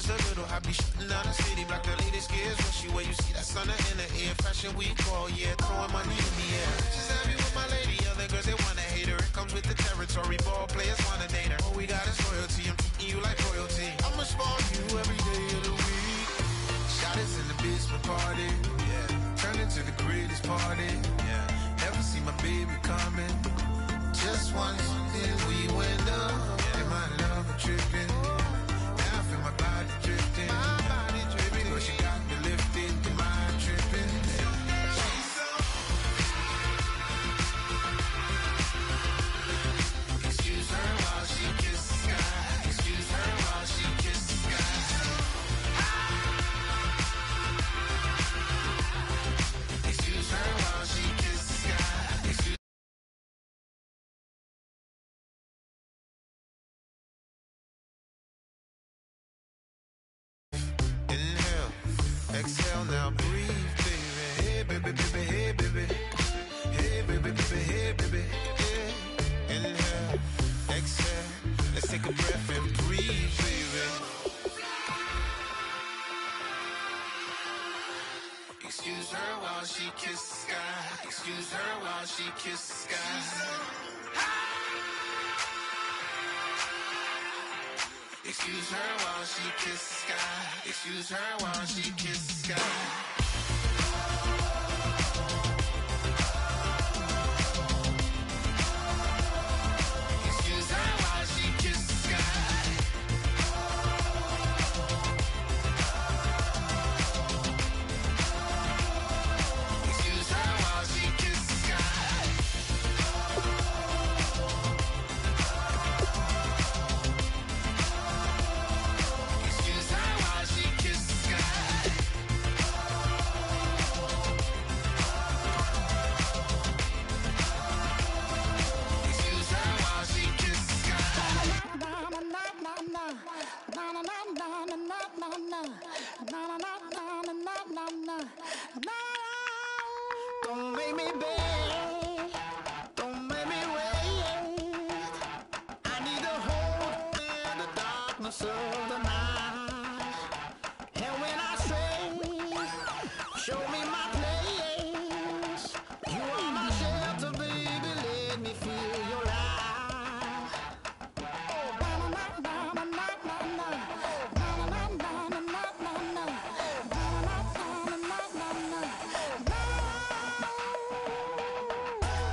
was a little happy, shutting down the city, black the latest gears. When she where you see that sun in the air, fashion week all year, throwing money in the air. She's happy with my lady, other girls they wanna hate her. It comes with the territory, ball players wanna date her. All we got is loyalty, I'm treating you like royalty. I'ma spoil you every day of the week. Shot is in the basement party, yeah. Turn into the greatest party, yeah. Never see my baby coming. Just once, then we went up. And my love was tripping. Now I feel my body drifting. Baby, girl, she got me lifted. Your mind tripping. She's so. Excuse her while she kisses the sky. Excuse her while she kisses the sky. Excuse her while she kisses the sky. Excuse. Exhale now, breathe, baby. Hey, baby, baby, hey, baby. Hey, baby, baby, hey, baby. Hey. Inhale, exhale. Let's take a breath and breathe, baby. Excuse her while she kisses the sky. Excuse her while she kisses the sky. Excuse her while she kisses the sky. Excuse her while she kisses the sky. Excuse her while she kisses the sky. Excuse her while she kisses the sky. Excuse her while she kisses the sky. Excuse her while she kisses the sky. Don't make me beg, don't make me wait. I need to hold in the darkness of the night. And when I say, show me my place. You are my shelter, baby, let me feel your light.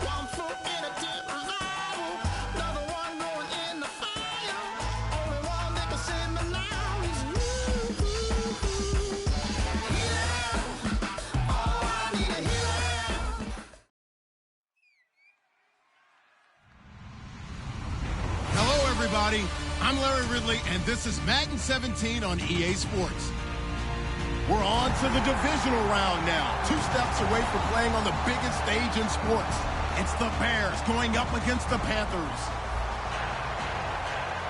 One foot in a deep revival, another one going in the fire. Only one that can save me now is you. Healer, oh, I need a healer. Hello, everybody. I'm Larry Ridley, and this is Mgaines8's on EA Sports. We're on to the divisional round now. 2 steps away from playing on the biggest stage in sports. It's the Bears going up against the Panthers.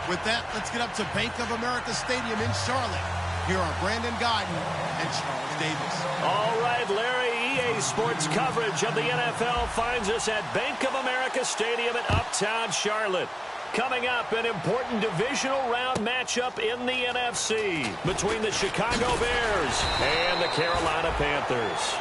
With that, let's get up to Bank of America Stadium in Charlotte. Here are Brandon Guyton and Charles Davis. All right, Larry, EA Sports coverage of the NFL finds us at Bank of America Stadium in Uptown Charlotte. Coming up, an important divisional round matchup in the NFC between the Chicago Bears and the Carolina Panthers.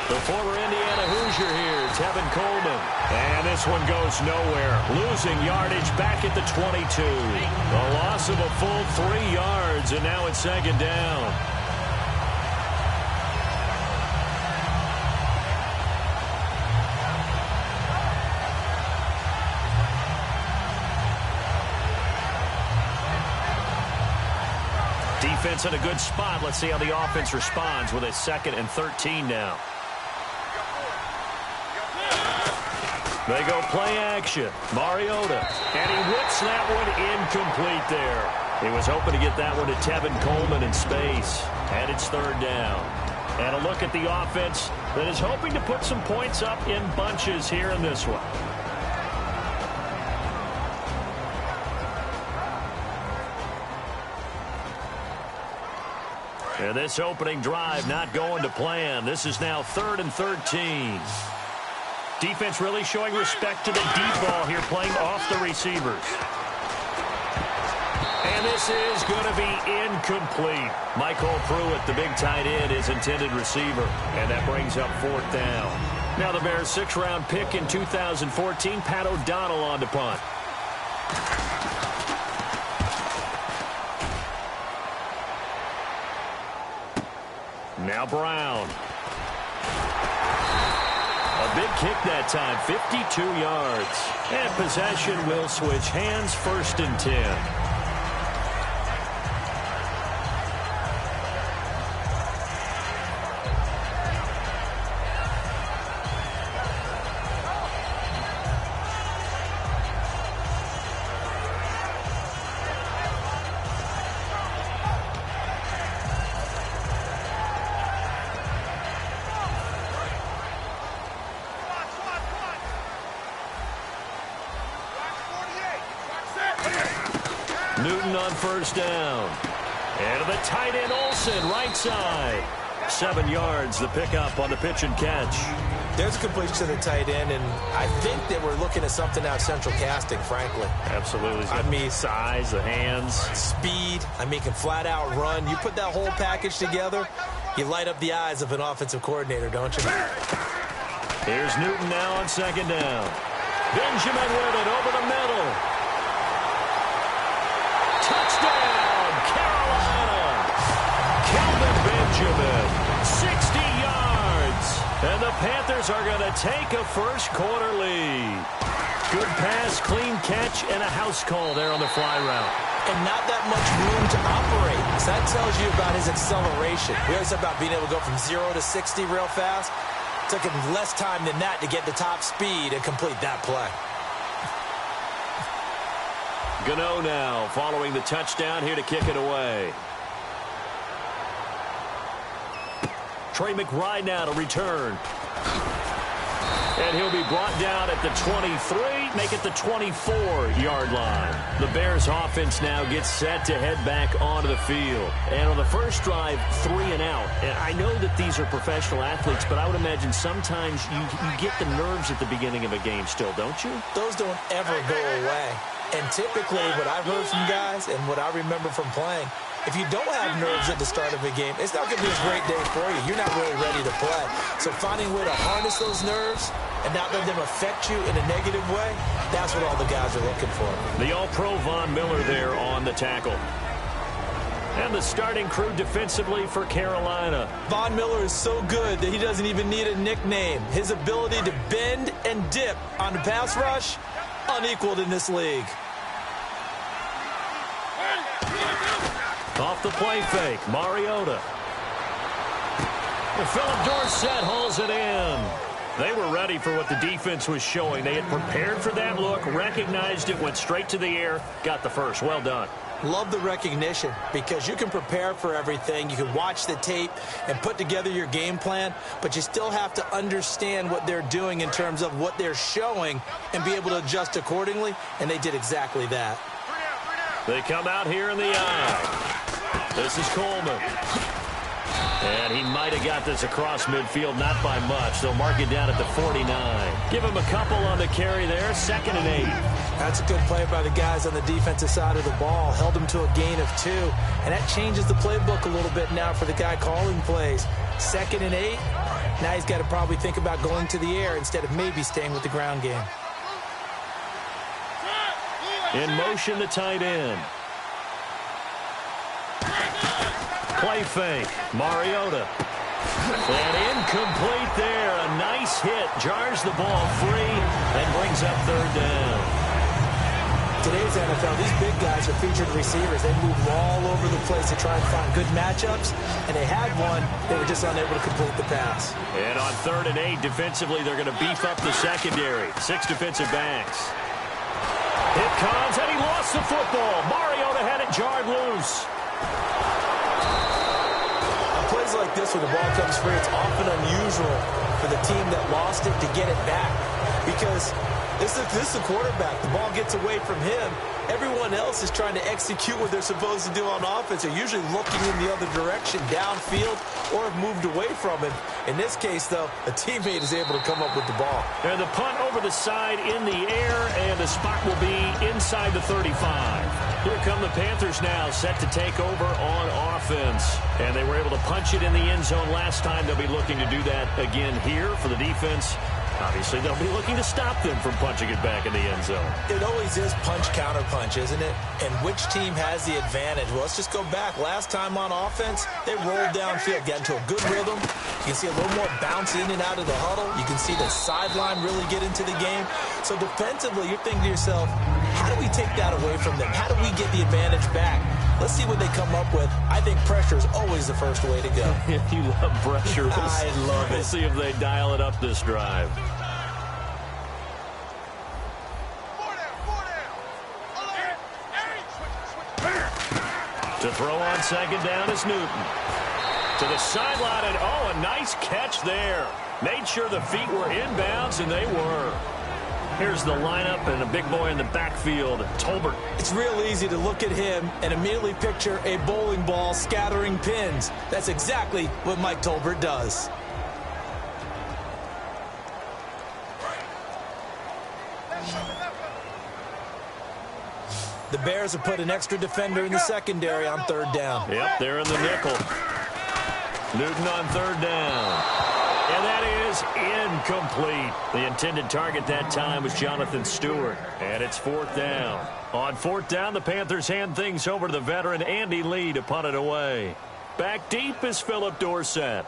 The former Indiana Hoosier here, Tevin Coleman. And this one goes nowhere. Losing yardage back at the 22. A loss of a full 3 yards, and now it's second down. Defense in a good spot. Let's see how the offense responds with a 2nd and 13 now. They go play action. Mariota. And he whips that one incomplete there. He was hoping to get that one to Tevin Coleman in space. And it's third down. And a look at the offense that is hoping to put some points up in bunches here in this one. And this opening drive not going to plan. This is now 3rd and 13. Defense really showing respect to the deep ball here, playing off the receivers. And this is going to be incomplete. Michael Pruitt, the big tight end, is intended receiver. And that brings up 4th down. Now the Bears' 6th-round pick in 2014, Pat O'Donnell on to punt. Now Brown. A big kick that time, 52 yards. And possession will switch hands, 1st and 10. Newton on 1st down. And to the tight end, Olsen, right side. 7 yards, the pickup on the pitch and catch. There's a completion to the tight end, and I think that we're looking at something out of Central Casting, frankly. Absolutely. I mean, size, the hands. Speed. I mean, can flat out run. You put that whole package together, you light up the eyes of an offensive coordinator, don't you? Here's Newton now on 2nd down. Benjamin with it over the middle. Touchdown, Carolina. Kelvin Benjamin, 60 yards. And the Panthers are going to take a first-quarter lead. Good pass, clean catch, and a house call there on the fly route. And not that much room to operate. So that tells you about his acceleration. We always talk about being able to go from 0 to 60 real fast. It took him less time than that to get the top speed and complete that play. Gano now following the touchdown here to kick it away. Trey McBride now to return. And he'll be brought down at the 23, make it the 24-yard line. The Bears offense now gets set to head back onto the field. And on the first drive, 3 and out. And I know that these are professional athletes, but I would imagine sometimes you get the nerves at the beginning of a game still, don't you? Those don't ever go away. And typically what I've heard from guys and what I remember from playing, if you don't have nerves at the start of a game, it's not going to be a great day for you. You're not really ready to play. So finding a way to harness those nerves and not let them affect you in a negative way, that's what all the guys are looking for. The All-Pro Von Miller there on the tackle. And the starting crew defensively for Carolina. Von Miller is so good that he doesn't even need a nickname. His ability to bend and dip on the pass rush, unequaled in this league. Off the play fake, Mariota. And Philip Dorsett hauls it in. They were ready for what the defense was showing. They had prepared for that look, recognized it, went straight to the air, got the first. Well done. Love the recognition because you can prepare for everything. You can watch the tape and put together your game plan, but you still have to understand what they're doing in terms of what they're showing and be able to adjust accordingly, and they did exactly that. They come out here in the eye. This is Coleman. And he might have got this across midfield, not by much. They'll mark it down at the 49. Give him a couple on the carry there, 2nd and 8. That's a good play by the guys on the defensive side of the ball. Held him to a gain of 2. And that changes the playbook a little bit now for the guy calling plays. 2nd and 8. Now he's got to probably think about going to the air instead of maybe staying with the ground game. In motion, the tight end. Play fake, Mariota. And incomplete there. A nice hit. Jars the ball free and brings up 3rd down. Today's NFL, these big guys are featured receivers. They move all over the place to try and find good matchups. And they had one. They were just unable to complete the pass. And on 3rd and 8, defensively, they're going to beef up the secondary. 6 defensive backs. It comes, and he lost the football. Mariota they had it jarred loose. On plays like this where the ball comes free, it's often unusual for the team that lost it to get it back. Because this is the quarterback. The ball gets away from him. Everyone else is trying to execute what they're supposed to do on offense. They're usually looking in the other direction, downfield, or have moved away from him. In this case, though, a teammate is able to come up with the ball. And the punt over the side in the air, and the spot will be inside the 35. Here come the Panthers now, set to take over on offense. And they were able to punch it in the end zone last time. They'll be looking to do that again here for the defense. Obviously, they'll be looking to stop them from punching it back in the end zone. It always is punch-counter-punch, isn't it? And which team has the advantage? Well, let's just go back. Last time on offense, they rolled downfield, got into a good rhythm. You can see a little more bounce in and out of the huddle. You can see the sideline really get into the game. So defensively, you're thinking to yourself, how do we take that away from them? How do we get the advantage back? Let's see what they come up with. I think pressure is always the first way to go. You love pressure. I love it. We'll see if they dial it up this drive. To throw on second down is Newton. To the sideline, and oh, a nice catch there. Made sure the feet were inbounds, and they were. Here's the lineup and a big boy in the backfield, Tolbert. It's real easy to look at him and immediately picture a bowling ball scattering pins. That's exactly what Mike Tolbert does. The Bears have put an extra defender in the secondary on third down. Yep, they're in the nickel. Newton on third down. And that is incomplete. The intended target that time was Jonathan Stewart. And it's fourth down. On fourth down, the Panthers hand things over to the veteran Andy Lee to punt it away. Back deep is Phillip Dorsett.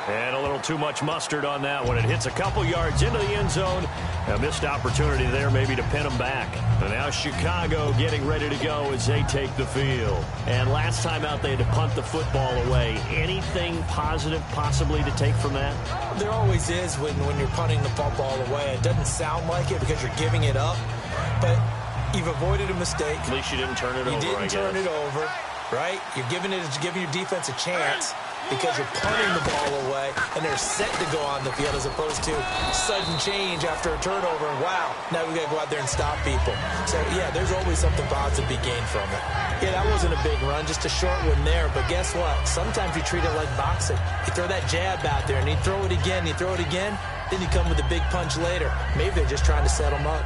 And a little too much mustard on that one. It hits a couple yards into the end zone. A missed opportunity there maybe to pin them back. And now Chicago getting ready to go as they take the field. And last time out they had to punt the football away. Anything positive possibly to take from that? There always is when you're punting the football away. It doesn't sound like it because you're giving it up. But you've avoided a mistake. At least you didn't turn it over, You didn't turn it over, right? You're giving your defense a chance because you're punting the ball away, and they're set to go on the field as opposed to sudden change after a turnover, and wow, now we got to go out there and stop people. So, yeah, there's always something positive to be gained from it. Yeah, that wasn't a big run, just a short one there, but guess what? Sometimes you treat it like boxing. You throw that jab out there, and you throw it again, then you come with a big punch later. Maybe they're just trying to set them up.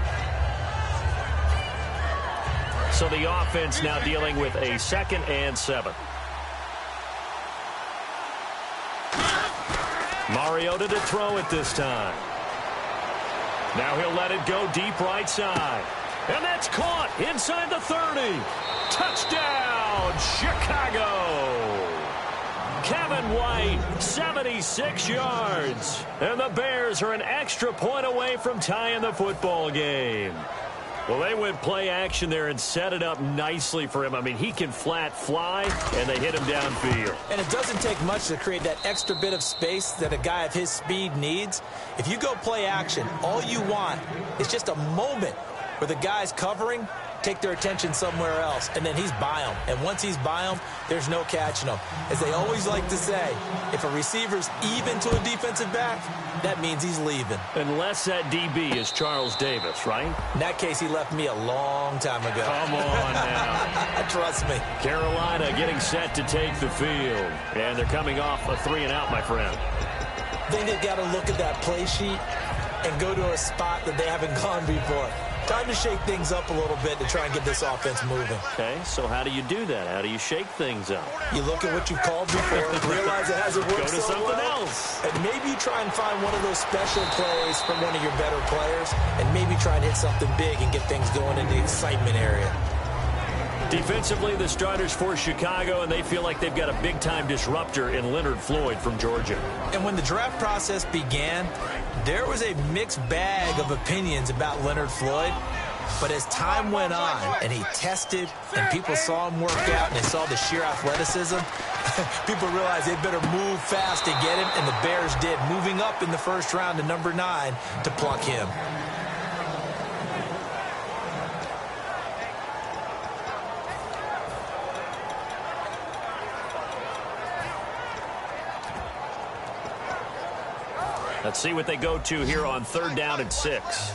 So the offense now dealing with a 2nd and 7. Mariota to throw it this time. Now he'll let it go deep right side. And that's caught inside the 30. Touchdown, Chicago. Kevin White, 76 yards. And the Bears are an extra point away from tying the football game. Well, they went play action there and set it up nicely for him. I mean, he can flat fly, and they hit him downfield. And it doesn't take much to create that extra bit of space that a guy of his speed needs. If you go play action, all you want is just a moment where the guy's covering, take their attention somewhere else, and then he's by him. And once he's by him, there's no catching him. As they always like to say, if a receiver's even to a defensive back, that means he's leaving. Unless that DB is Charles Davis, right? In that case, he left me a long time ago. Come on now. Trust me. Carolina getting set to take the field. And they're coming off a 3-and-out, my friend. I think they've got to look at that play sheet and go to a spot that they haven't gone before. Time to shake things up a little bit to try and get this offense moving. Okay, so how do you do that? How do you shake things up? You look at what you've called before, realize it hasn't worked so something well, else. And maybe you try and find one of those special plays from one of your better players, and maybe try and hit something big and get things going in the excitement area. Defensively, the starters for Chicago, and they feel like they've got a big-time disruptor in Leonard Floyd from Georgia. And when the draft process began, there was a mixed bag of opinions about Leonard Floyd. But as time went on and he tested and people saw him work out and they saw the sheer athleticism, People realize they better move fast to get him, and the Bears did, moving up in the first round to number 9 to pluck him. Let's see what they go to here on 3rd down and 6.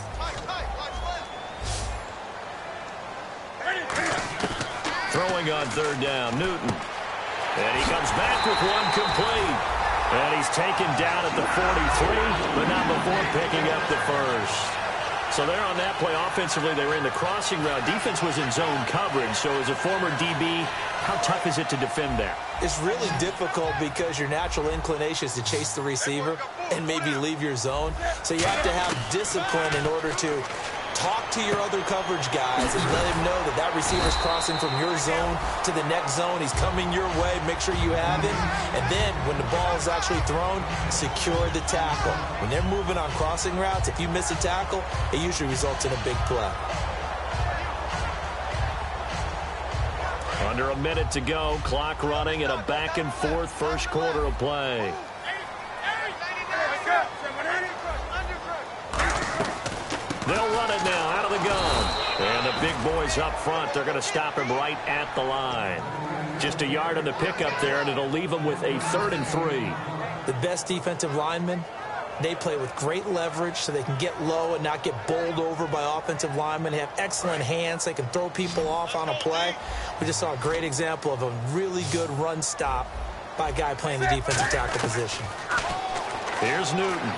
Throwing on 3rd down, Newton. And he comes back with one complete. And he's taken down at the 43, but not before picking up the first. So there on that play, offensively, they were in the crossing route. Defense was in zone coverage. So as a former DB, how tough is it to defend that? It's really difficult because your natural inclination is to chase the receiver and maybe leave your zone. So you have to have discipline in order to talk to your other coverage guys and let him know that that receiver's crossing from your zone to the next zone. He's coming your way. Make sure you have it. And then when the ball is actually thrown, secure the tackle. When they're moving on crossing routes, if you miss a tackle, it usually results in a big play. Under a minute to go. Clock running at a back-and-forth first quarter of play. They'll run it now out of the gun. And the big boys up front, they're going to stop him right at the line. Just a yard on the pickup there, and it'll leave them with a 3rd and 3. The best defensive linemen, they play with great leverage so they can get low and not get bowled over by offensive linemen. They have excellent hands. They can throw people off on a play. We just saw a great example of a really good run stop by a guy playing the defensive tackle position. Here's Newton.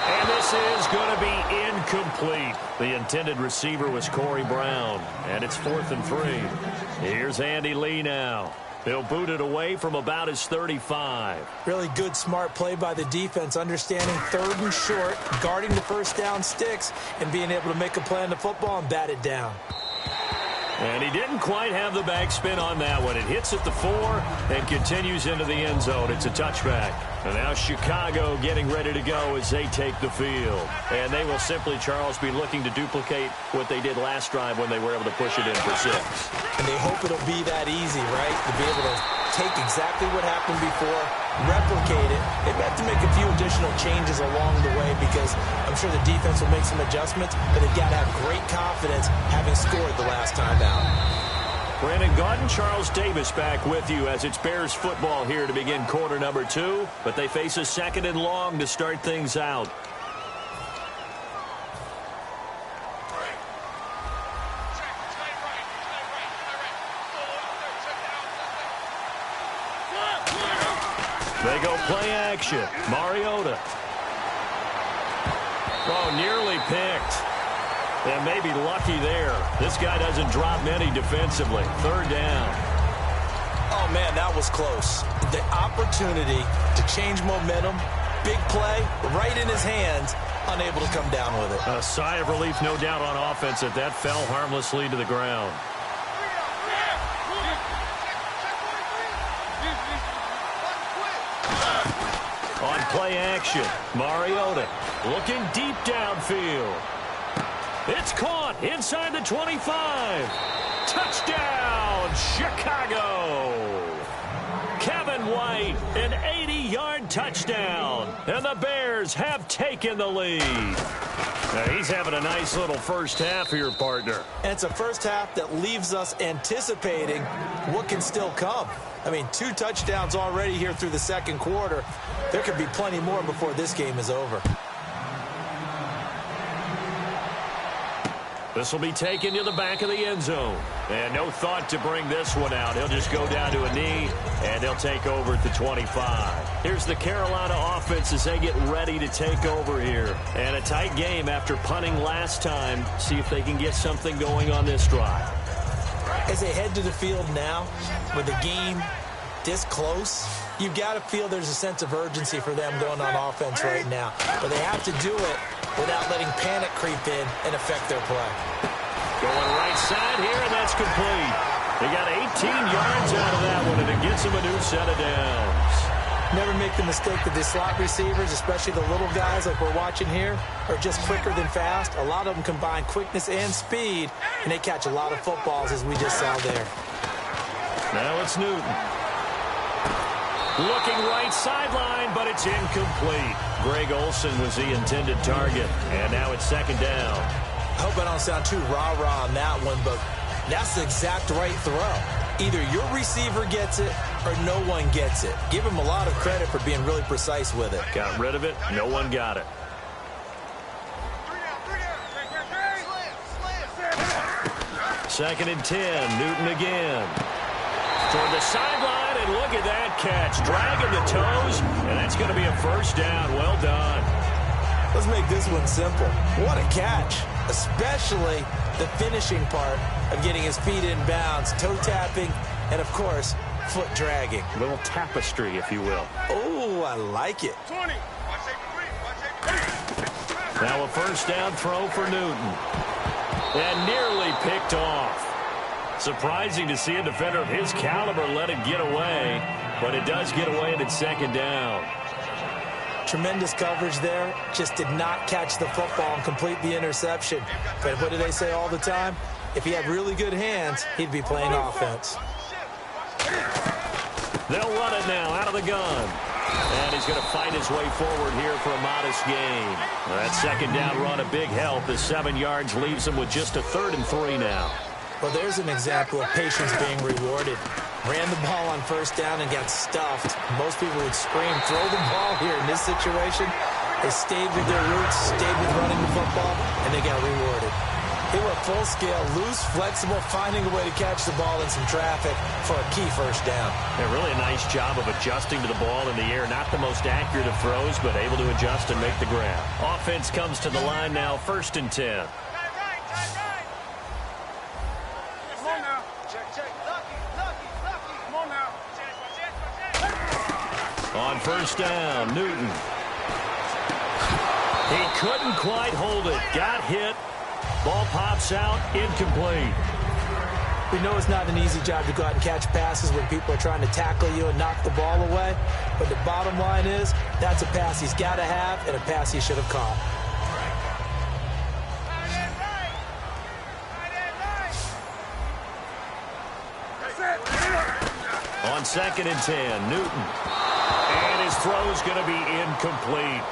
And this is going to be incomplete. The intended receiver was Corey Brown. And it's 4th and 3. Here's Andy Lee now. He'll boot it away from about his 35. Really good, smart play by the defense, understanding 3rd and short, guarding the first down sticks, and being able to make a play on the football and bat it down. And he didn't quite have the backspin on that one. It hits at the 4 and continues into the end zone. It's a touchback. And now Chicago getting ready to go as they take the field. And they will simply, Charles, be looking to duplicate what they did last drive when they were able to push it in for 6. And they hope it'll be that easy, right? To be able to take exactly what happened before, replicate it. They've got to make a few additional changes along the way because I'm sure the defense will make some adjustments, but they've got to have great confidence having scored the last time out. Brandon Gaudin, Charles Davis back with you as it's Bears football here to begin quarter number 2, but they face a 2nd and long to start things out. They go play action. Mariota. Oh, nearly picked. And maybe lucky there. This guy doesn't drop many defensively. 3rd down. Oh, man, that was close. The opportunity to change momentum, big play, right in his hands, unable to come down with it. A sigh of relief, no doubt, on offense that that fell harmlessly to the ground. On play action, Mariota looking deep downfield. It's caught inside the 25. Touchdown, Chicago. Kevin White, an 80-yard touchdown. And the Bears have taken the lead. Now, he's having a nice little first half here, partner. And it's a first half that leaves us anticipating what can still come. I mean, 2 touchdowns already here through the 2nd quarter. There could be plenty more before this game is over. This will be taken to the back of the end zone. And no thought to bring this one out. He'll just go down to a knee, and they'll take over at the 25. Here's the Carolina offense as they get ready to take over here. And a tight game after punting last time. See if they can get something going on this drive. As they head to the field now, with the game this close, you've got to feel there's a sense of urgency for them going on offense right now. But they have to do it without letting panic creep in and affect their play. Going right side here, and that's complete. They got 18 yards out of that one, and it gets them a new set of downs. Never make the mistake that the slot receivers, especially the little guys like we're watching here, are just quicker than fast. A lot of them combine quickness and speed, and they catch a lot of footballs, as we just saw there. Now it's Newton. Looking right sideline, but it's incomplete. Greg Olsen was the intended target, and now it's second down. I hope I don't sound too rah-rah on that one, but that's the exact right throw. Either your receiver gets it or no one gets it. Give him a lot of credit for being really precise with it. Got rid of it. No one got it. Second and 10. Newton again. Toward the sideline, and look at that catch. Dragging the toes, and that's going to be a first down. Well done. Let's make this one simple. What a catch, especially the finishing part of getting his feet in bounds, toe tapping, and, of course, foot dragging. A little tapestry, if you will. Oh, I like it. 20. Now a first down throw for Newton. And nearly picked off. Surprising to see a defender of his caliber let it get away, but it does get away and it's second down. Tremendous coverage there. Just did not catch the football and complete the interception. But what do they say all the time? If he had really good hands, he'd be playing offense. They'll run it now out of the gun. And he's going to fight his way forward here for a modest gain. That second down run a big help as 7 yards leaves him with just a 3rd and 3 now. Well, there's an example of patience being rewarded. Ran the ball on first down and got stuffed. Most people would scream, throw the ball here in this situation. They stayed with their roots, stayed with running the football, and they got rewarded. They were full scale, loose, flexible, finding a way to catch the ball in some traffic for a key first down. Yeah, really a nice job of adjusting to the ball in the air. Not the most accurate of throws, but able to adjust and make the grab. Offense comes to the line now, 1st and 10. On first down, Newton. He couldn't quite hold it. Got hit. Ball pops out, incomplete. We know it's not an easy job to go out and catch passes when people are trying to tackle you and knock the ball away. But the bottom line is, that's a pass he's got to have and a pass he should have caught. On 2nd and 10, Newton. And his throw's going to be incomplete.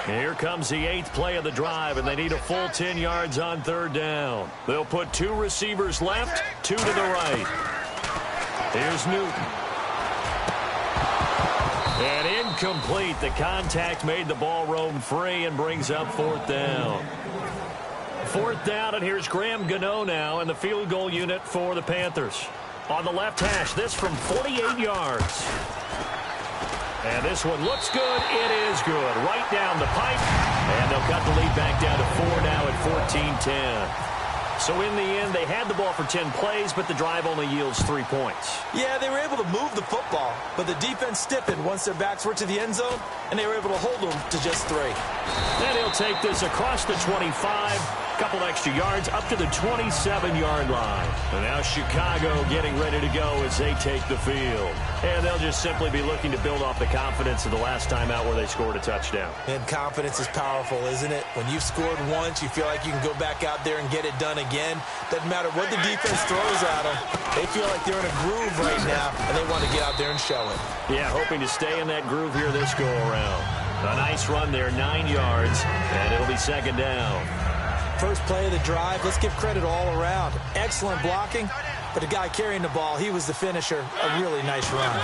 Here comes the 8th play of the drive, and they need a full 10 yards on 3rd down. They'll put 2 receivers left, 2 to the right. Here's Newton. And incomplete. The contact made the ball roam free and brings up 4th down. 4th down, and here's Graham Gano now in the field goal unit for the Panthers. On the left hash, this from 48 yards. And this one looks good. It is good. Right down the pipe. And they'll cut the lead back down to 4 now at 14-10. So in the end, they had the ball for 10 plays, but the drive only yields 3 points. Yeah, they were able to move the football, but the defense stiffened once their backs were to the end zone, and they were able to hold them to just 3. Then he'll take this across the 25. Couple extra yards up to the 27-yard line. And now Chicago getting ready to go as they take the field. And they'll just simply be looking to build off the confidence of the last time out where they scored a touchdown. And confidence is powerful, isn't it? When you've scored once, you feel like you can go back out there and get it done again. Doesn't matter what the defense throws at them. They feel like they're in a groove right now, and they want to get out there and show it. Yeah, hoping to stay in that groove here this go-around. A nice run there, 9 yards, and it'll be 2nd down. First play of the drive, let's give credit all around. Excellent blocking, but the guy carrying the ball, he was the finisher. A really nice run.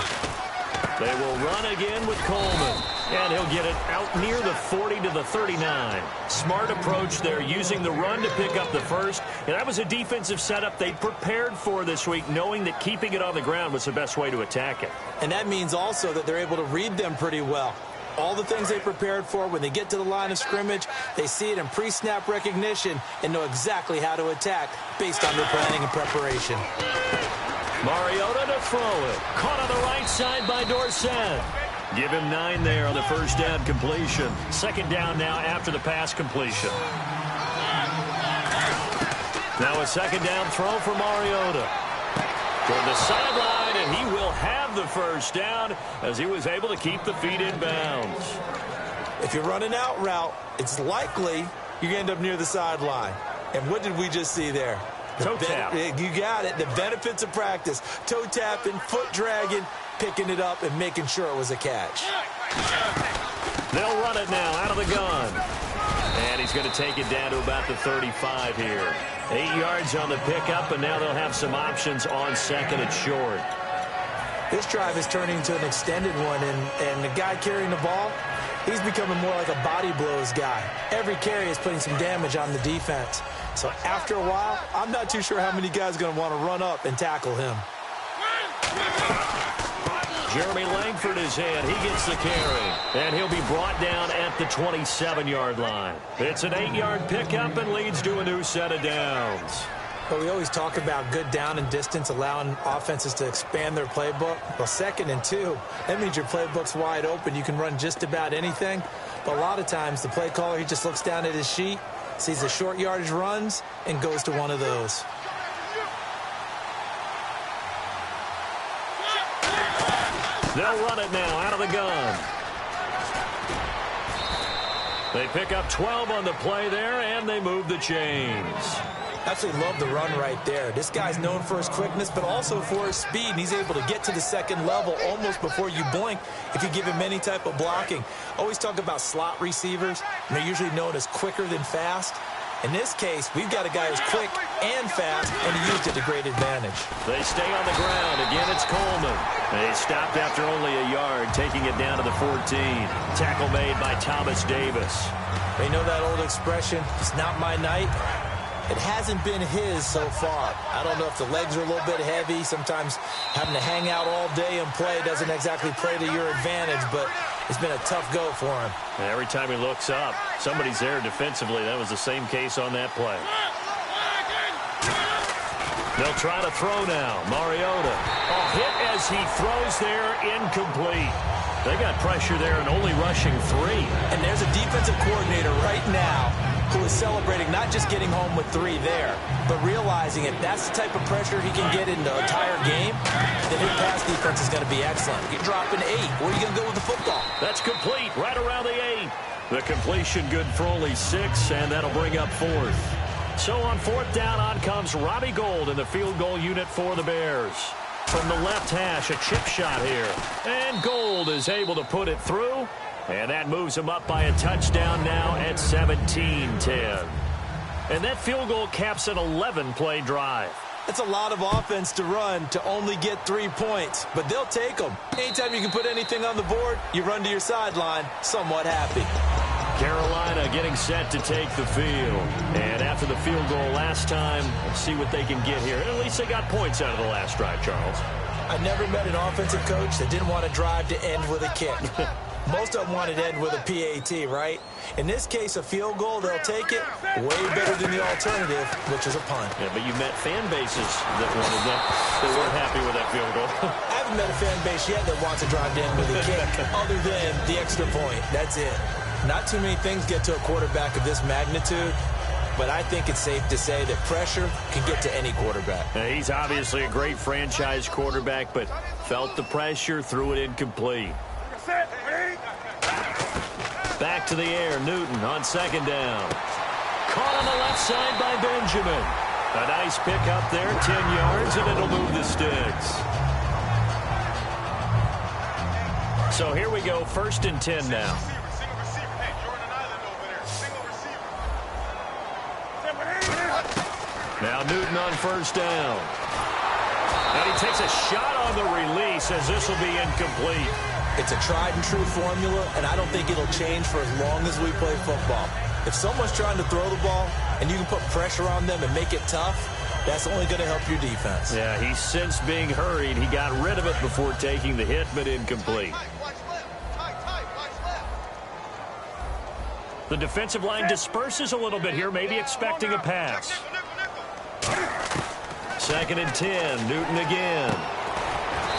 They will run again with Coleman, and he'll get it out near the 40 to the 39. Smart approach there, using the run to pick up the first. And that was a defensive setup they prepared for this week, knowing that keeping it on the ground was the best way to attack it. And that means also that they're able to read them pretty well. All the things they prepared for, when they get to the line of scrimmage, they see it in pre-snap recognition and know exactly how to attack based on their planning and preparation. Mariota to throw it. Caught on the right side by Dorsett. Give him 9 there on the first down completion. 2nd down now after the pass completion. Now a 2nd down throw for Mariota. Toward the sideline, and he will have the first down as he was able to keep the feet in bounds. If you run an out route, it's likely you're going to end up near the sideline. And what did we just see there? Toe tap. You got it. The benefits of practice. Toe tapping, foot dragging, picking it up, and making sure it was a catch. They'll run it now out of the gun. And he's going to take it down to about the 35 here. 8 yards on the pickup, and now they'll have some options on second and short. This drive is turning into an extended one, and the guy carrying the ball, he's becoming more like a body blows guy. Every carry is putting some damage on the defense. So after a while, I'm not too sure how many guys are going to want to run up and tackle him. Jeremy Langford is in. He gets the carry. And he'll be brought down at the 27-yard line. It's an 8-yard pickup and leads to a new set of downs. But we always talk about good down and distance, allowing offenses to expand their playbook. Well, 2nd and 2, that means your playbook's wide open. You can run just about anything. But a lot of times, the play caller, he just looks down at his sheet, sees the short yardage runs, and goes to one of those. They'll run it now out of the gun. They pick up 12 on the play there, and they move the chains. Absolutely love the run right there. This guy's known for his quickness, but also for his speed. And he's able to get to the second level almost before you blink if you give him any type of blocking. Always talk about slot receivers, and they're usually known as quicker than fast. In this case, we've got a guy who's quick and fast, and he used it to great advantage. They stay on the ground. Again, it's Coleman. They stopped after only a yard, taking it down to the 14. Tackle made by Thomas Davis. You know that old expression, it's not my night? It hasn't been his so far. I don't know if the legs are a little bit heavy. Sometimes having to hang out all day and play doesn't exactly play to your advantage, but it's been a tough go for him. And every time he looks up, somebody's there defensively. That was the same case on that play. They'll try to throw now. Mariota. A hit as he throws there, incomplete. They got pressure there and only rushing 3. And there's a defensive coordinator right now who is celebrating not just getting home with 3 there, but realizing if that's the type of pressure he can get in the entire game, then his pass defense is going to be excellent. You're dropping 8. Where are you going to go with the football? That's complete right around the 8. The completion good for only 6, and that'll bring up 4th. So on 4th down, on comes Robbie Gould in the field goal unit for the Bears. From the left hash, a chip shot here. And Gould is able to put it through. And that moves him up by a touchdown now at 17-10. And that field goal caps an 11-play drive. That's a lot of offense to run to only get 3 points, but they'll take them. Anytime you can put anything on the board, you run to your sideline somewhat happy. Carolina getting set to take the field. And after the field goal last time, let's see what they can get here. At least they got points out of the last drive, Charles. I never met an offensive coach that didn't want to drive to end with a kick. Most of them wanted to end with a PAT, right? In this case, a field goal, they'll take it way better than the alternative, which is a punt. Yeah, but you met fan bases that wanted that. They weren't happy with that field goal. I haven't met a fan base yet that wants to drive to end with a kick other than the extra point. That's it. Not too many things get to a quarterback of this magnitude, but I think it's safe to say that pressure can get to any quarterback. Now, he's obviously a great franchise quarterback, but felt the pressure, threw it incomplete. Back to the air, Newton on 2nd down. Caught on the left side by Benjamin. A nice pick up there, 10 yards, and it'll move the sticks. So here we go, 1st and 10 now. Now Newton on 1st down. And he takes a shot on the release as this will be incomplete. It's a tried-and-true formula, and I don't think it'll change for as long as we play football. If someone's trying to throw the ball and you can put pressure on them and make it tough, that's only going to help your defense. Yeah, he's since being hurried. He got rid of it before taking the hit, but incomplete. The defensive line disperses a little bit here, maybe expecting a pass. 2nd and 10, Newton again.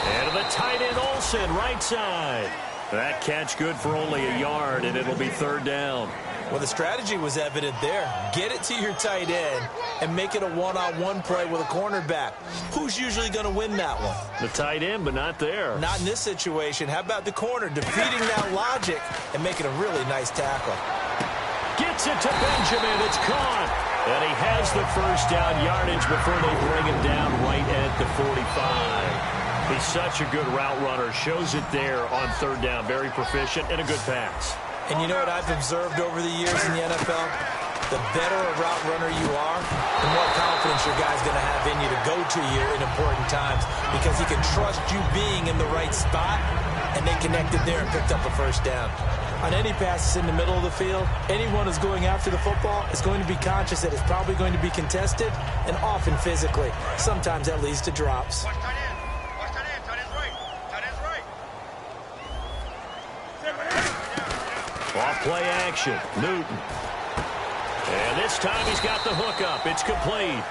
And to the tight end, Olsen, right side. That catch good for only a yard, and it'll be 3rd down. Well, the strategy was evident there. Get it to your tight end and make it a one-on-one play with a cornerback. Who's usually going to win that one? The tight end, but not there. Not in this situation. How about the corner defeating that logic and making a really nice tackle? Gets it to Benjamin. It's caught. And he has the first down yardage before they bring him down right at the 45. He's such a good route runner. Shows it there on third down. Very proficient and a good pass. And you know what I've observed over the years in the NFL? The better a route runner you are, the more confidence your guy's going to have in you to go to you in important times because he can trust you being in the right spot, and they connected there and picked up a first down. On any passes in the middle of the field, anyone who's going after the football is going to be conscious that it's probably going to be contested and often physically. Sometimes that leads to drops. Off play action, Newton. And this time he's got the hook up. It's complete.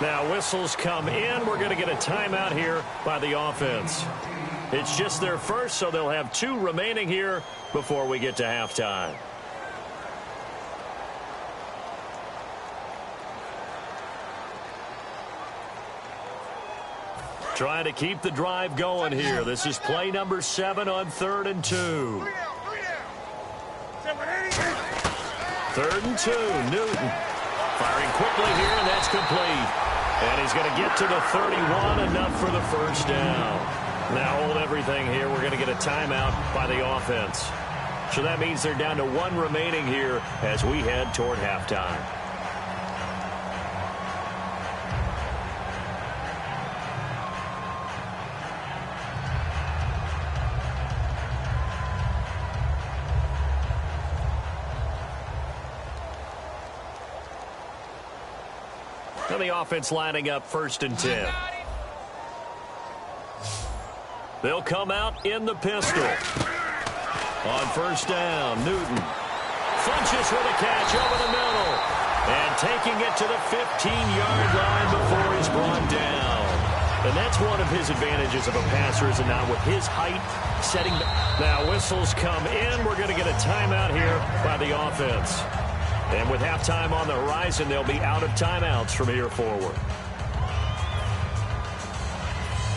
Now whistles come in. We're going to get a timeout here by the offense. It's just their first, so they'll have 2 remaining here before we get to halftime. Trying to keep the drive going here. This is play number 7 on 3rd and 2. 3rd and 2, Newton. Firing quickly here, and that's complete. And he's going to get to the 31, enough for the first down. Now hold everything here. We're going to get a timeout by the offense. So that means they're down to 1 remaining here as we head toward halftime. And the offense lining up 1st and 10. They'll come out in the pistol. On 1st down, Newton. Funches with a catch over the middle. And taking it to the 15-yard line before he's brought down. And that's one of his advantages of a passer, is it not, with his height setting. Now whistles come in. We're going to get a timeout here by the offense. And with halftime on the horizon, they'll be out of timeouts from here forward.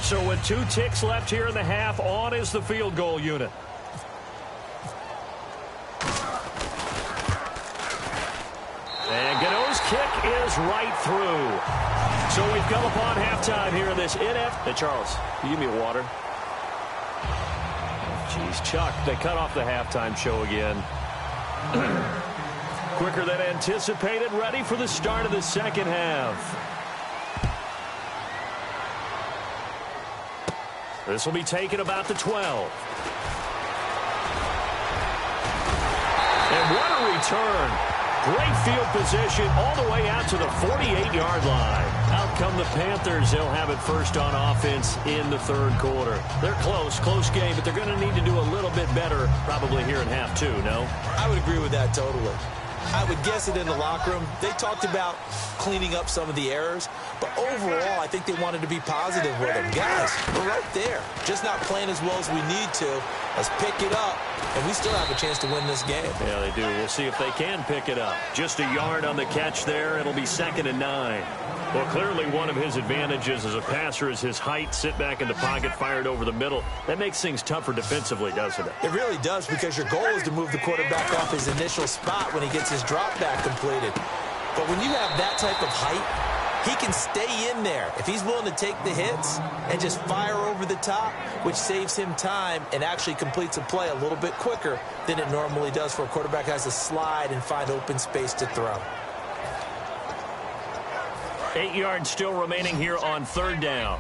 So with 2 ticks left here in the half, on is the field goal unit. And Gano's kick is right through. So we've come upon halftime here in this NF. Hey, Charles, you give me water. Jeez, Chuck, they cut off the halftime show again. Quicker than anticipated, ready for the start of the second half. This will be taken about the 12. And what a return. Great field position all the way out to the 48-yard line. Out come the Panthers. They'll have it first on offense in the 3rd quarter. They're close game, but they're going to need to do a little bit better probably here in half 2, no? I would agree with that totally. I would guess it in the locker room. They talked about cleaning up some of the errors, but overall, I think they wanted to be positive with them. Guys, we're right there. Just not playing as well as we need to. Let's pick it up, and we still have a chance to win this game. Yeah, they do. We'll see if they can pick it up. Just a yard on the catch there. It'll be 2nd and 9. Well, clearly one of his advantages as a passer is his height. Sit back in the pocket, fired over the middle. That makes things tougher defensively, doesn't it? It really does, because your goal is to move the quarterback off his initial spot when he gets his drop back completed. But when you have that type of height, he can stay in there if he's willing to take the hits and just fire over the top, which saves him time and actually completes a play a little bit quicker than it normally does for a quarterback who has to slide and find open space to throw. 8 yards still remaining here on 3rd down.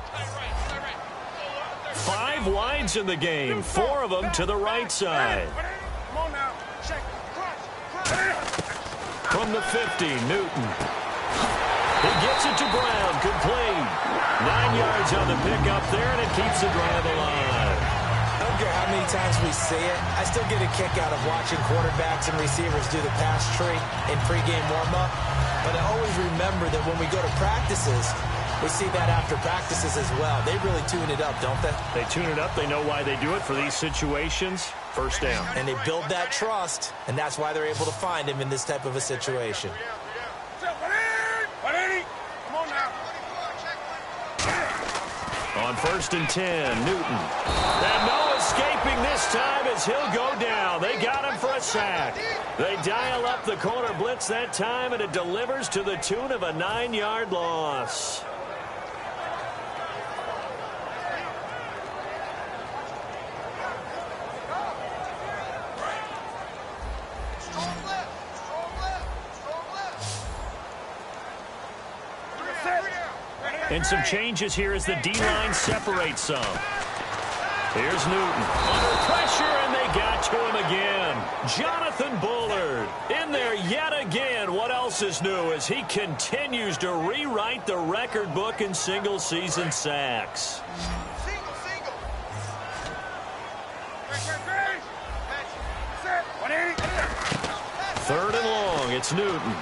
5 wides in the game, 4 of them to the right side. From the 50, Newton. He gets it to Brown, complete. 9 yards on the pickup there, and it keeps the drive alive. I don't care how many times we see it. I still get a kick out of watching quarterbacks and receivers do the pass tree in pregame warm-up. But I always remember that when we go to practices, we see that after practices as well. They really tune it up, don't they? They tune it up. They know why they do it for these situations. First down. And they build that trust, and that's why they're able to find him in this type of a situation. On 1st and 10, Newton. And no escaping this time as he'll go down. They got him for a sack. They dial up the corner blitz that time, and it delivers to the tune of a 9-yard loss. And some changes here as the D-line separates some. Here's Newton. Under pressure, and they got to him again. Jonathan Bullard in there yet again. What else is new as he continues to rewrite the record book in single-season sacks. Third and long, it's Newton.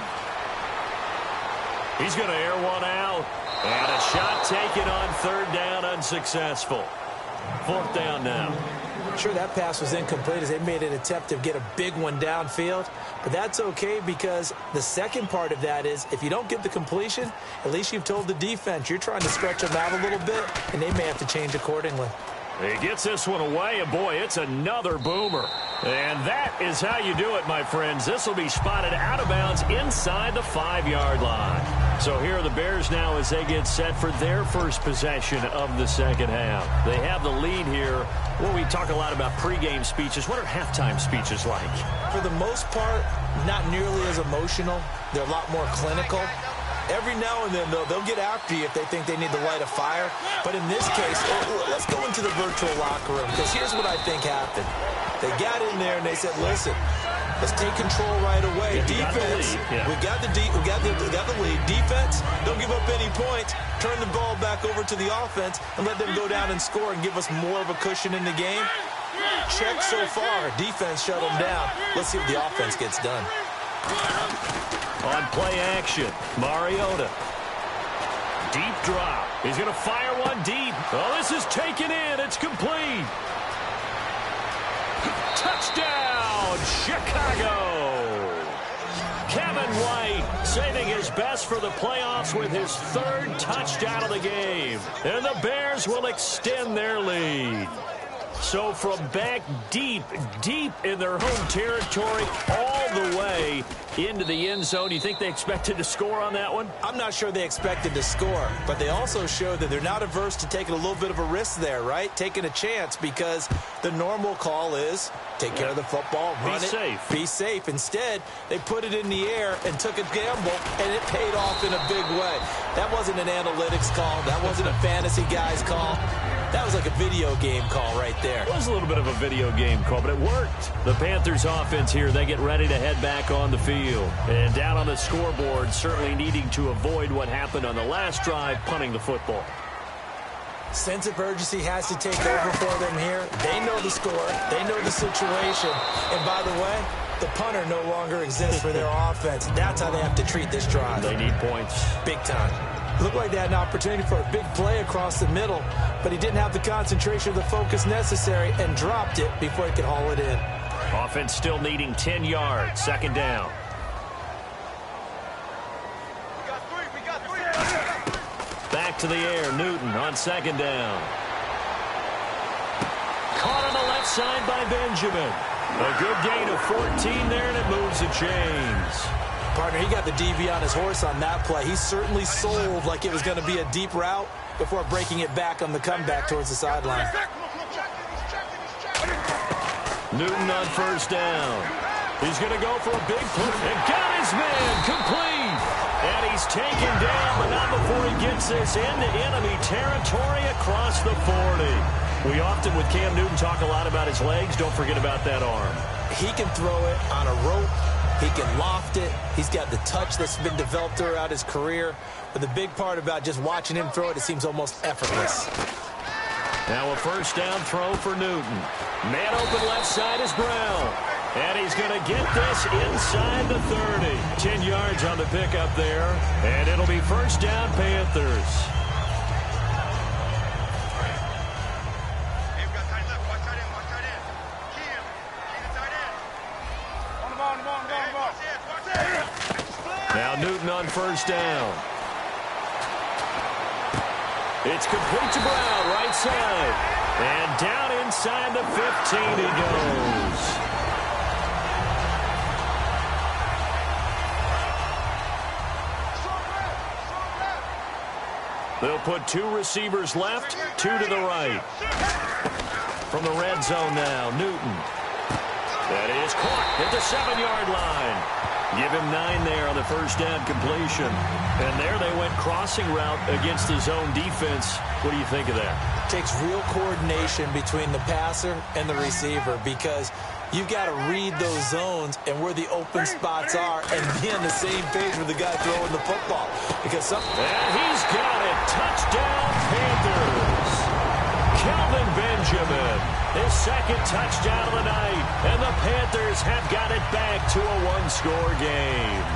He's going to air one out. And a shot taken on 3rd down, unsuccessful. 4th down now. Sure, that pass was incomplete as they made an attempt to get a big one downfield. But that's okay because the second part of that is if you don't get the completion, at least you've told the defense you're trying to stretch them out a little bit, and they may have to change accordingly. He gets this one away, and boy, it's another boomer. And that is how you do it, my friends. This will be spotted out of bounds inside the 5-yard line. So here are the Bears now as they get set for their first possession of the second half. They have the lead here. Well, we talk a lot about pregame speeches. What are halftime speeches like? For the most part, not nearly as emotional. They're a lot more clinical. Every now and then, they'll get after you if they think they need to light a fire. But in this case, let's go into the virtual locker room, because here's what I think happened. They got in there and they said, listen, let's take control right away. Defense, we got the lead. Defense, don't give up any points. Turn the ball back over to the offense and let them go down and score and give us more of a cushion in the game. Check so far. Defense shut them down. Let's see what the offense gets done. On play action, Mariota. Deep drop. He's going to fire one deep. Oh, this is taken in. It's complete. Touchdown, Chicago. Kevin White saving his best for the playoffs with his 3rd touchdown of the game. And the Bears will extend their lead. So from back deep in their home territory all the way into the end zone, you think they expected to score on that one? I'm not sure they expected to score, but they also showed that they're not averse to taking a little bit of a risk there, right? Taking a chance, because the normal call is take care of the football, run it, be safe. Instead, they put it in the air and took a gamble, and it paid off in a big way. That wasn't an analytics call. That wasn't a fantasy guy's call. That was like a video game call right there. It was a little bit of a video game call, but it worked. The Panthers offense here, they get ready to head back on the field. And down on the scoreboard, certainly needing to avoid what happened on the last drive, punting the football. Sense of urgency has to take over for them here. They know the score. They know the situation. And by the way, the punter no longer exists for their offense. That's how they have to treat this drive. They need points. Big time. Looked like they had an opportunity for a big play across the middle, but he didn't have the concentration or the focus necessary and dropped it before he could haul it in. Offense still needing 10 yards. 2nd down. Back to the air. Newton on 2nd down. Caught on the left side by Benjamin. A good gain of 14 there, and it moves the chains. Partner, he got the DB on his horse on that play. He certainly sold like it was going to be a deep route before breaking it back on the comeback towards the sideline. Newton on 1st down. He's going to go for a big push and got his man complete. And he's taken down, but not before he gets this into enemy territory across the 40. We often, with Cam Newton, talk a lot about his legs. Don't forget about that arm. He can throw it on a rope. He can loft it. He's got the touch that's been developed throughout his career. But the big part about just watching him throw it, it seems almost effortless. Now a 1st down throw for Newton. Man open left side is Brown. And he's going to get this inside the 30. 10 yards on the pickup there. And it'll be 1st down Panthers. on first down. It's complete to Brown, right side. And down inside the 15 he goes. They'll put 2 receivers left, 2 to the right. From the red zone now, Newton. That is caught at the 7-yard line. Give him 9 there on the first down completion. And there they went crossing route against the zone defense. What do you think of that? Takes real coordination between the passer and the receiver because you've got to read those zones and where the open spots are and be on the same page with the guy throwing the football. Because and he's got it. Touchdown, Panthers. Kelvin Benjamin, his second touchdown of the night, and the Panthers have got it back to a 1-score game.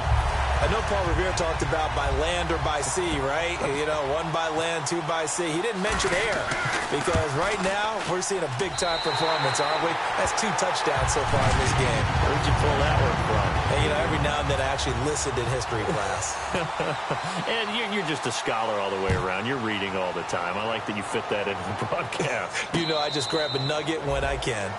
I know Paul Revere talked about by land or by sea, right? You know, 1 by land, 2 by sea. He didn't mention air because right now we're seeing a big-time performance, aren't we? That's 2 touchdowns so far in this game. Where'd you pull that one from? And, you know, every now and then I actually listened in history class. And you're just a scholar all the way around. You're reading all the time. I like that you fit that into the broadcast. You know, I just grab a nugget when I can.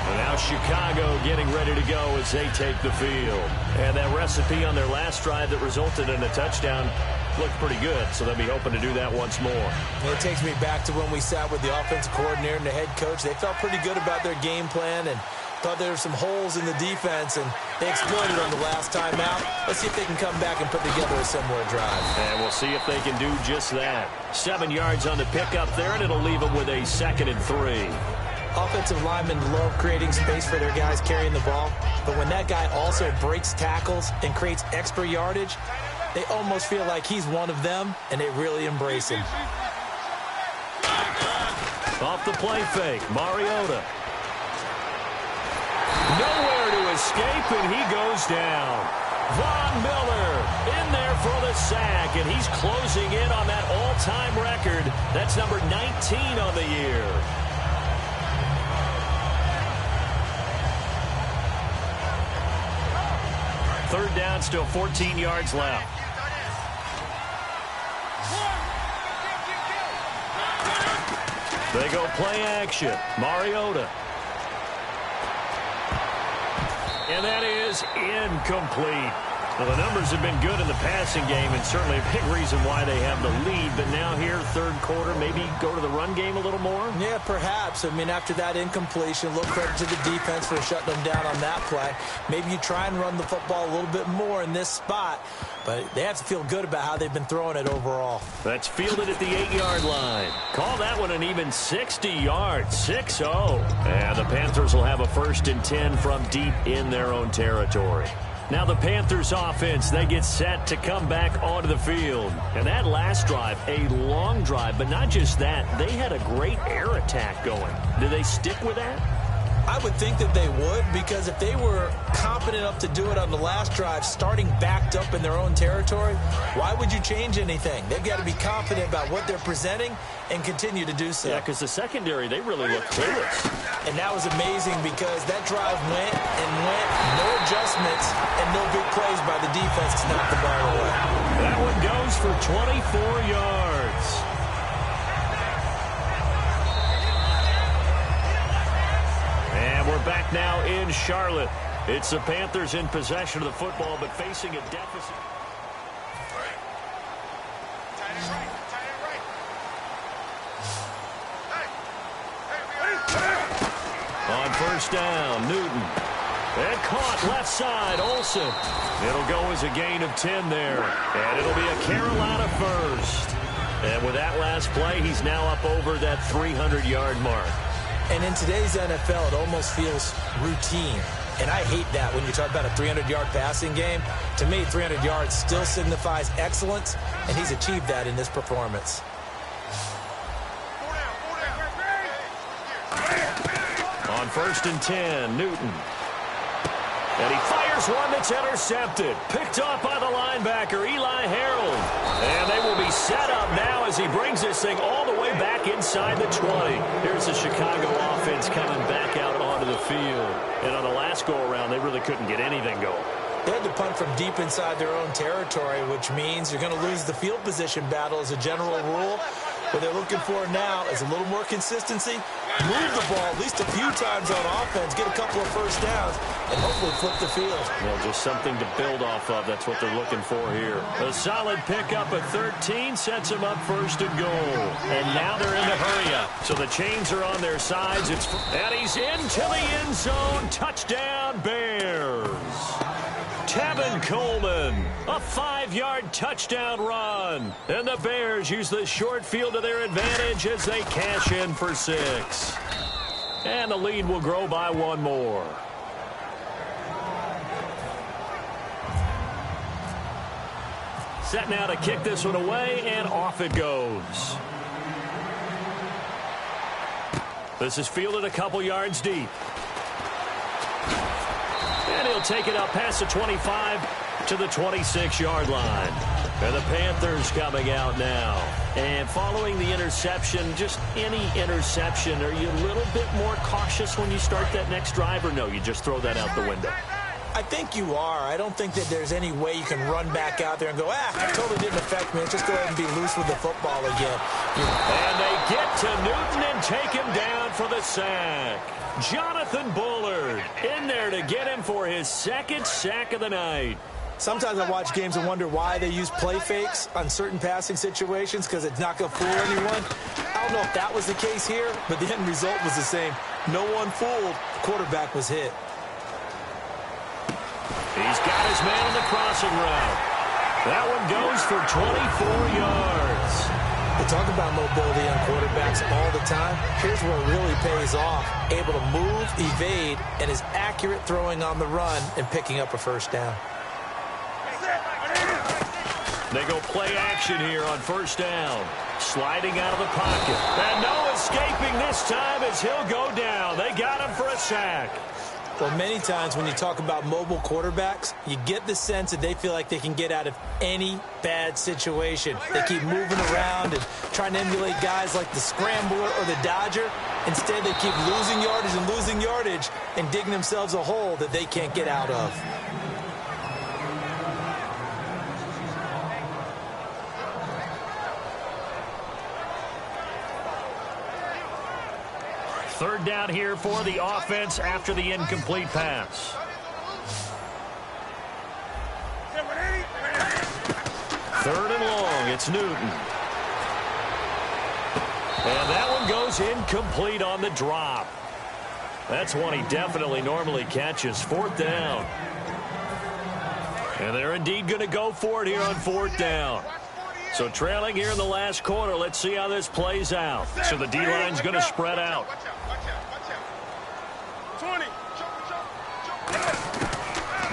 And now Chicago getting ready to go as they take the field. And that recipe on their last drive that resulted in a touchdown looked pretty good, so they'll be hoping to do that once more. And it takes me back to when we sat with the offensive coordinator and the head coach. They felt pretty good about their game plan and thought there were some holes in the defense, and they exploited on the last time out. Let's see if they can come back and put together a similar drive. And we'll see if they can do just that. 7 yards on the pickup there, and it'll leave them with a 2nd and 3. Offensive linemen love creating space for their guys carrying the ball, but when that guy also breaks tackles and creates extra yardage, they almost feel like he's one of them, and they really embrace him. Off the play fake, Mariota. Nowhere to escape, and he goes down. Von Miller in there for the sack, and he's closing in on that all-time record. That's number 19 on the year. Third down, still 14 yards left. They go play action. Mariota. And that is incomplete. Well, the numbers have been good in the passing game, and certainly a big reason why they have the lead. But now here, third quarter, maybe go to the run game a little more? Yeah, perhaps. I mean, after that incompletion, a little credit to the defense for shutting them down on that play. Maybe you try and run the football a little bit more in this spot. But they have to feel good about how they've been throwing it overall. That's fielded at the 8-yard line. Call that one an even 60 yards, 6-0. And the Panthers will have a 1st and 10 from deep in their own territory. Now the Panthers offense, they get set to come back onto the field. And that last drive, a long drive, but not just that. They had a great air attack going. Do they stick with that? I would think that they would, because if they were competent enough to do it on the last drive, starting backed up in their own territory, why would you change anything? They've got to be confident about what they're presenting and continue to do so. Yeah, because the secondary, they really look clueless. And that was amazing because that drive went and went, no adjustments, and no big plays by the defense to knock the ball away. That one goes for 24 yards. And we're back now in Charlotte. It's the Panthers in possession of the football, but facing a deficit. On first down, Newton. And caught left side, Olsen. It'll go as a gain of 10 there. And it'll be a Carolina first. And with that last play, he's now up over that 300-yard mark. And in today's NFL, it almost feels routine. And I hate that when you talk about a 300-yard passing game. To me, 300 yards still signifies excellence, and he's achieved that in this performance. On 1st and 10, Newton. And he fires one that's intercepted. Picked off by the linebacker, Eli Harold. And they will be set up now as he brings this thing all the way back inside the 20. Here's the Chicago offense coming back out onto the field. And on the last go-around, they really couldn't get anything going. They had to punt from deep inside their own territory, which means you're going to lose the field position battle as a general rule. What they're looking for now is a little more consistency, move the ball at least a few times on offense, get a couple of first downs, and hopefully flip the field. Well, just something to build off of. That's what they're looking for here. A solid pickup at 13 sets them up first and goal. And now they're in the hurry-up. So the chains are on their sides. And he's into the end zone. Touchdown, Bears. Tevin Coleman, a 5-yard touchdown run. And the Bears use the short field to their advantage as they cash in for 6. And the lead will grow by 1 more. Set now to kick this one away, and off it goes. This is fielded a couple yards deep. And he'll take it up past the 25 to the 26-yard line. And the Panthers coming out now. And following the interception, just any interception, are you a little bit more cautious when you start that next drive, or no, you just throw that out the window? I think you are. I don't think that there's any way you can run back out there and go, it totally didn't affect me. Just go ahead and be loose with the football again. And they get to Newton and take him down for the sack. Jonathan Bullard in there to get him for his 2nd sack of the night. Sometimes I watch games and wonder why they use play fakes on certain passing situations, because it's not going to fool anyone. I don't know if that was the case here, but the end result was the same. No one fooled. The quarterback was hit. He's got his man on the crossing route. That one goes for 24 yards. They talk about mobility on quarterbacks all the time. Here's where it really pays off. Able to move, evade, and is accurate throwing on the run and picking up a first down. They go play action here on first down. Sliding out of the pocket. And no escaping this time as he'll go down. They got him for a sack. Well, many times when you talk about mobile quarterbacks, you get the sense that they feel like they can get out of any bad situation. They keep moving around and trying to emulate guys like the Scrambler or the Dodger. Instead, they keep losing yardage and digging themselves a hole that they can't get out of. Third down here for the offense after the incomplete pass. Third and long, it's Newton. And that one goes incomplete on the drop. That's one he definitely normally catches. 4th down. And they're indeed going to go for it here on 4th down. So trailing here in the last quarter, let's see how this plays out. So the D-line's going to spread out.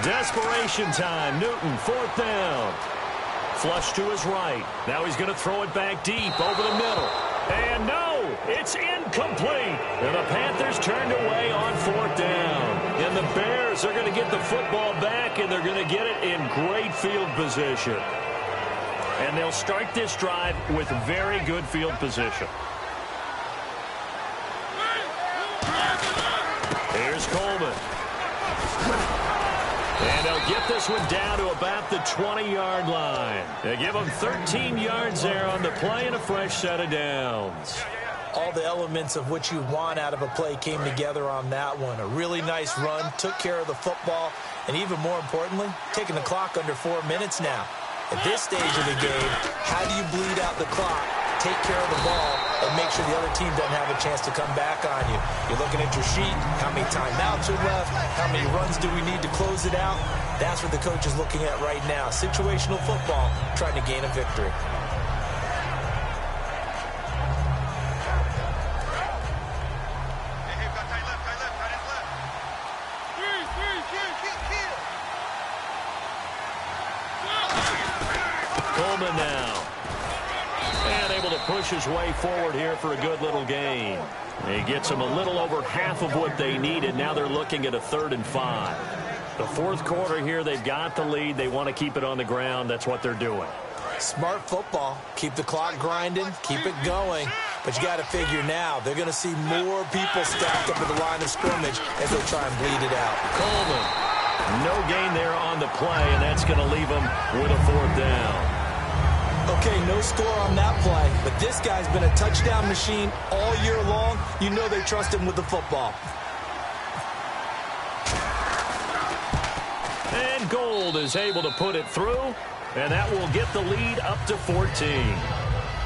Desperation time. Newton, 4th down. Flush to his right. Now he's going to throw it back deep over the middle. And no, it's incomplete. And the Panthers turned away on 4th down. And the Bears are going to get the football back, and they're going to get it in great field position. And they'll start this drive with very good field position. Here's Coleman. And they'll get this one down to about the 20-yard line. They give them 13 yards there on the play and a fresh set of downs. All the elements of what you want out of a play came together on that one. A really nice run, took care of the football, and even more importantly, taking the clock under 4 minutes now. At this stage of the game, how do you bleed out the clock, take care of the ball, and make sure the other team doesn't have a chance to come back on you? You're looking at your sheet, how many timeouts are left, how many runs do we need to close it out? That's what the coach is looking at right now. Situational football, trying to gain a victory. Coleman now. And able to push his way forward here for a good little gain. He gets them a little over half of what they needed. Now they're looking at a 3rd and 5. The 4th quarter here, they've got the lead. They want to keep it on the ground. That's what they're doing. Smart football. Keep the clock grinding. Keep it going. But you got to figure now, they're going to see more people stacked up at the line of scrimmage as they try and bleed it out. Coleman. No gain there on the play, and that's going to leave them with a 4th down. Okay, no score on that play, but this guy's been a touchdown machine all year long. You know they trust him with the football. And Gold is able to put it through, and that will get the lead up to 14.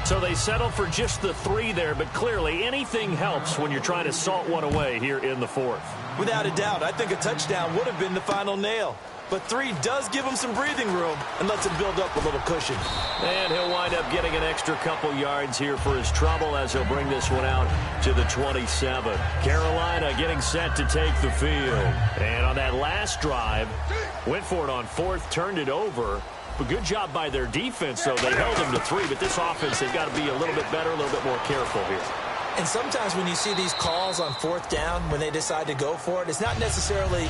So they settle for just the 3 there, but clearly anything helps when you're trying to salt one away here in the 4th. Without a doubt, I think a touchdown would have been the final nail. But 3 does give him some breathing room and lets him build up a little cushion. And he'll wind up getting an extra couple yards here for his trouble as he'll bring this one out to the 27. Carolina getting set to take the field. And on that last drive, went for it on 4th, turned it over. But good job by their defense, though. They held them to 3, but this offense, they've got to be a little bit better, a little bit more careful here. And sometimes when you see these calls on 4th down, when they decide to go for it, it's not necessarily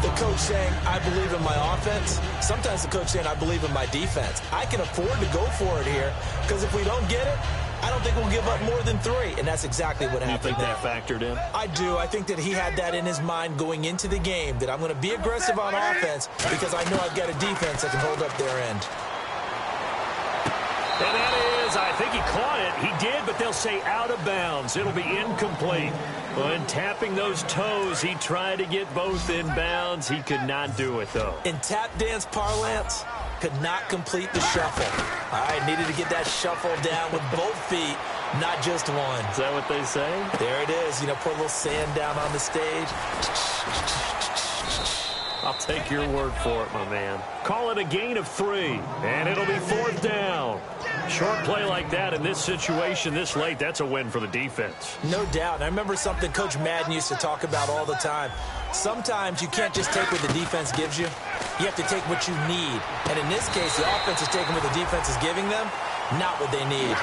the coach saying, I believe in my offense. Sometimes the coach saying, I believe in my defense. I can afford to go for it here because if we don't get it, I don't think we'll give up more than 3. And that's exactly what happened. You think that factored in? I do. I think that he had that in his mind going into the game, that I'm going to be aggressive on offense because I know I've got a defense that can hold up their end. And that is, I think he caught it. He did, but they'll say out of bounds. It'll be incomplete. And tapping those toes, he tried to get both in bounds. He could not do it, though. In tap dance parlance, could not complete the shuffle. All right, needed to get that shuffle down with both feet, not just one. Is that what they say? There it is. You know, put a little sand down on the stage. I'll take your word for it, my man. Call it a gain of 3, and it'll be 4th down. Short play like that in this situation this late, that's a win for the defense. No doubt. And I remember something Coach Madden used to talk about all the time. Sometimes you can't just take what the defense gives you. You have to take what you need. And in this case, the offense is taking what the defense is giving them, not what they need.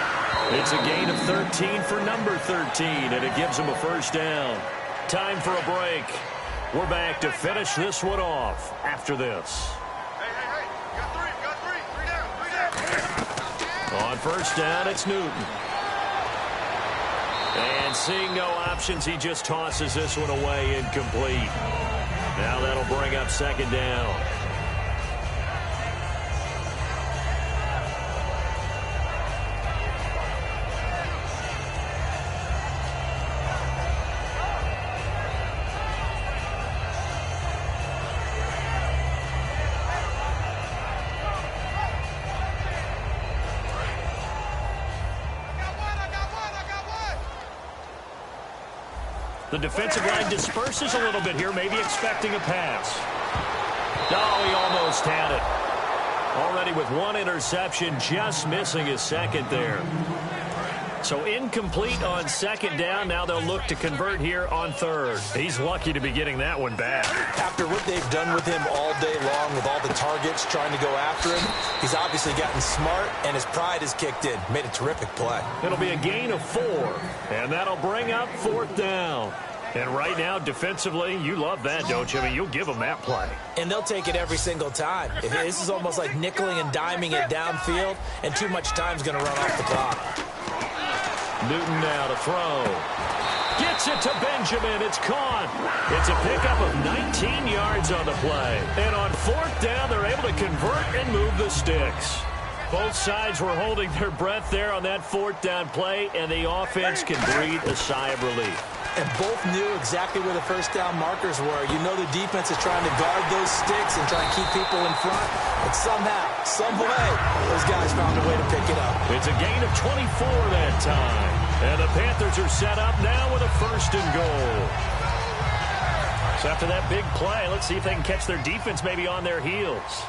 It's a gain of 13 for number 13, and it gives them a 1st down. Time for a break. We're back to finish this one off after this. Hey, you got 3 down. On 1st down, it's Newton. And seeing no options, he just tosses this one away incomplete. Now that'll bring up 2nd down. The defensive line disperses a little bit here, maybe expecting a pass. Oh, he almost had it. Already with 1 interception, just missing his 2nd there. So incomplete on 2nd down. Now they'll look to convert here on 3rd. He's lucky to be getting that one back. After what they've done with him all day long with all the targets trying to go after him, he's obviously gotten smart, and his pride has kicked in. Made a terrific play. It'll be a gain of 4, and that'll bring up 4th down. And right now, defensively, you love that, don't you? I mean, you'll give them that play. And they'll take it every single time. This is almost like nickeling and diming it downfield, and too much time's going to run off the clock. Newton now to throw. Gets it to Benjamin. It's caught. It's a pickup of 19 yards on the play. And on 4th down, they're able to convert and move the sticks. Both sides were holding their breath there on that 4th down play, and the offense can breathe a sigh of relief. And both knew exactly where the 1st down markers were. You know the defense is trying to guard those sticks and try and keep people in front. But somehow, some way, those guys found a way to pick it up. It's a gain of 24 that time. And the Panthers are set up now with a 1st and goal. So after that big play, let's see if they can catch their defense maybe on their heels.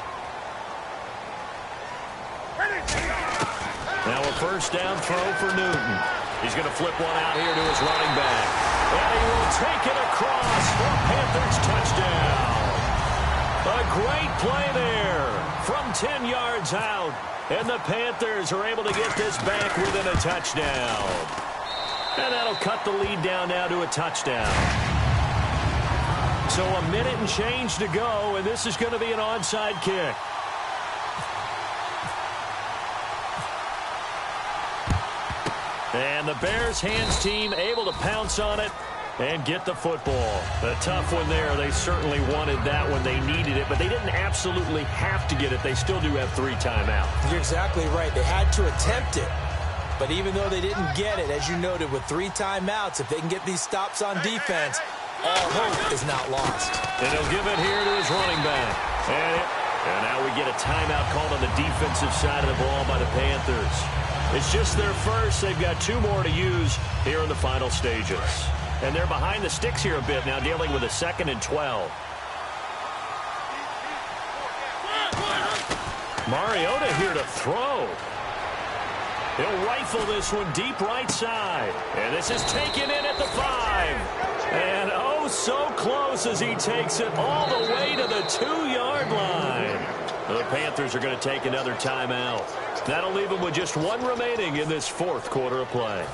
Now a 1st down throw for Newton. He's going to flip one out here to his running back. And he will take it across for a Panthers touchdown. A great play there from 10 yards out. And the Panthers are able to get this back within a touchdown. And that'll cut the lead down now to a touchdown. So a minute and change to go, and this is going to be an onside kick. And the Bears hands team able to pounce on it and get the football. A tough one there. They certainly wanted that when they needed it, but they didn't absolutely have to get it. They still do have 3 timeouts. You're exactly right. They had to attempt it. But even though they didn't get it, as you noted, with 3 timeouts, if they can get these stops on defense, all hope is not lost. And he'll give it here to his running back. And now we get a timeout called on the defensive side of the ball by the Panthers. It's just their first. They've got 2 more to use here in the final stages. And they're behind the sticks here a bit now, dealing with a 2nd and 12. Mariota here to throw. He'll rifle this one deep right side. And this is taken in at the 5. And oh, so close as he takes it all the way to the 2-yard line. The Panthers are going to take another timeout. That'll leave them with just 1 remaining in this 4th quarter of play.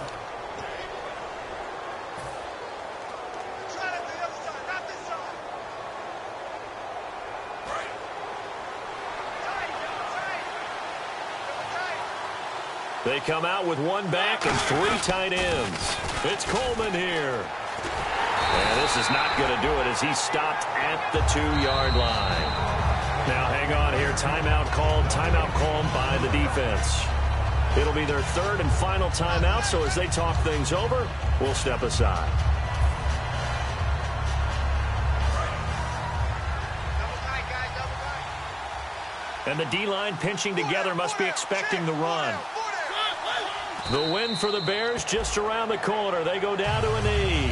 They come out with 1 back and 3 tight ends. It's Coleman here. And this is not going to do it as he stopped at the 2-yard line. Now hang on here. Timeout called by the defense. It'll be their 3rd and final timeout, so as they talk things over, we'll step aside. And the D-line pinching together, must be expecting the run. The win for the Bears just around the corner. They go down to a knee.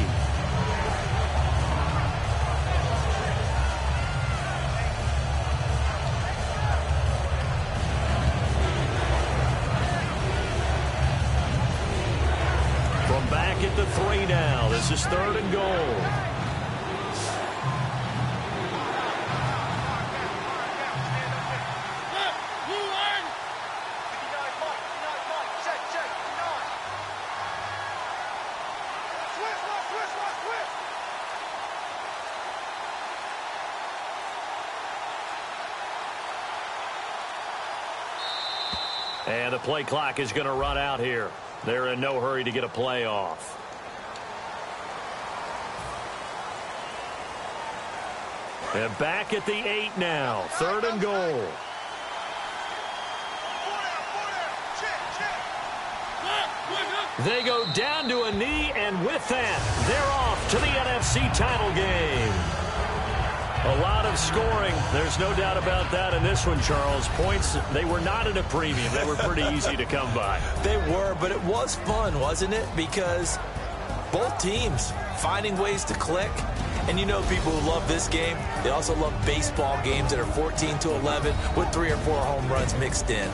From back at the 3 now. This is 3rd and goal. And the play clock is going to run out here. They're in no hurry to get a play off. And back at the 8 now. 3rd and goal. They go down to a knee, and with that, they're off to the NFC title game. A lot of scoring. There's no doubt about that in this one, Charles. Points, they were not at a premium. They were pretty easy to come by. They were, but it was fun, wasn't it? Because both teams finding ways to click. And you know people who love this game, they also love baseball games that are 14-11 with 3 or 4 home runs mixed in.